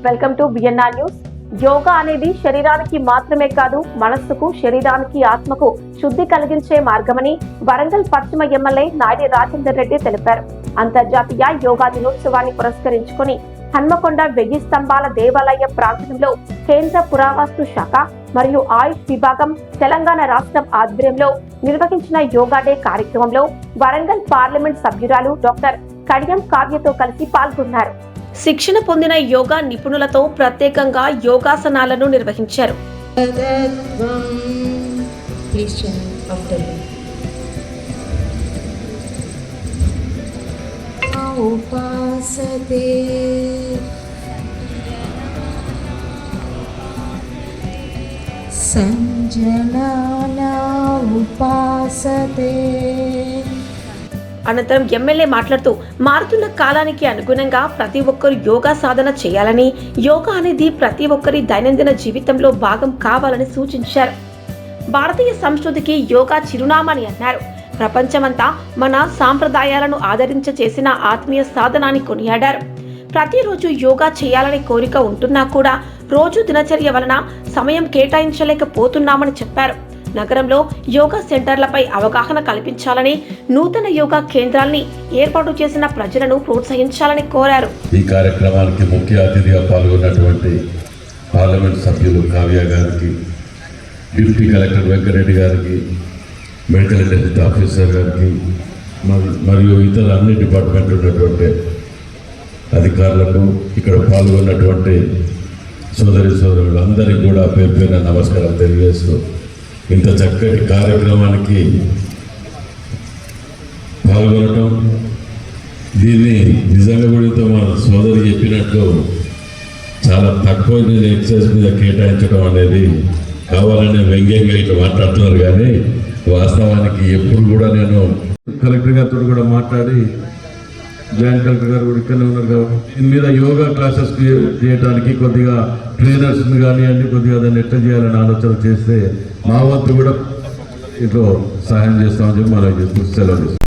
Welcome to BNR news. Yoga అనేది శరీరానికి మాత్రమే కాదు, మనస్సుకు, శరీరానికి, ఆత్మకు శుద్ధి కలిగించే మార్గమని వరంగల్ పశ్చిమ ఎమ్మెల్యే నాయుడు రాజేందర్ రెడ్డి తెలిపారు. అంతర్జాతీయ యోగా దినోత్సవాన్ని పురస్కరించుకుని హన్మకొండ 1000 స్తంభాల దేవాలయ ప్రాంగణంలో కేంద్ర పురావస్తు శాఖ మరియు ఆయుష్ విభాగం తెలంగాణ రాష్ట్రం ఆధ్వర్యంలో నిర్వహించిన యోగా డే కార్యక్రమంలో వరంగల్ పార్లమెంట్ సభ్యురాలు డాక్టర్ కడియం కావ్యతో కలిసి పాల్గొన్నారు. శిక్షణ పొందిన యోగా నిపుణులతో ప్రత్యేకంగా యోగాసనాలను నిర్వహించారు. అనంతరం ఎమ్మెల్యే మాట్లాడుతూ మారుతున్న కాలానికి అనుగుణంగా ప్రతి ఒక్కరు యోగా సాధన చేయాలని, యోగా అనేది ప్రతి ఒక్కరి దైనందిన జీవితంలో భాగం కావాలని సూచించారు. భారతీయ సంస్కృతికి యోగా చిరునామాని అన్నారు. ప్రపంచమంతా మన సాంప్రదాయాలను ఆదరించ చేసిన ఆత్మీయ సాధనాన్ని కొనియాడారు. ప్రతిరోజు యోగా చేయాలనే కోరిక ఉంటున్నా కూడా రోజు దినచర్య వలన సమయం కేటాయించలేకపోతున్నామని చెప్పారు. నగరంలో యోగా సెంటర్లపై అవగాహన కల్పించాలని, నూతన యోగా కేంద్రాల్ని ఏర్పాటు చేసిన ప్రజలను ప్రోత్సహించాలని కోరారు. ఈ కార్యక్రమానికి ముఖ్య అతిథిగా పాల్గొన్నటువంటి పార్లమెంట్ సభ్యులు కావ్య గారికి, డిప్యూటీ కలెక్టర్ వెంకరెడ్డి గారికి, మెడికల్ అటెండెంట్ ఆఫీసర్ గారికి మరియు ఇతర అన్ని డిపార్ట్మెంట్ ఉన్నటువంటి అధికారులకు, ఇక్కడ పాల్గొన్నటువంటి సోదరి సోదరులు అందరికీ కూడా పేరు పేరున నమస్కారం తెలియజేస్తూ, ఇంత చక్కటి కార్యక్రమానికి పాల్గొనటం, దీన్ని నిజంగా కూడా మన సోదరి చెప్పినట్టు చాలా తక్కువ ఎక్సర్సైజ్ మీద కేటాయించడం అనేది కావాలనే వ్యంగ్యంగా ఇట్లా మాట్లాడుతున్నారు. కానీ వాస్తవానికి ఎప్పుడు కూడా నేను కలెక్టర్ గారితో కూడా మాట్లాడి, జాయింట్ కలెక్టర్ గారు కూడా ఇక్కడనే ఉన్నారు కాబట్టి దీని మీద యోగా క్లాసెస్ చేయడానికి కొద్దిగా ట్రైనర్స్ని కానీ అన్ని కొద్దిగా దాన్ని ఎట్లా చేయాలని ఆలోచన చేస్తే మా వంతు కూడా ఇంట్లో సహాయం చేస్తామని చెప్పి మనం సెలవు చేస్తాం.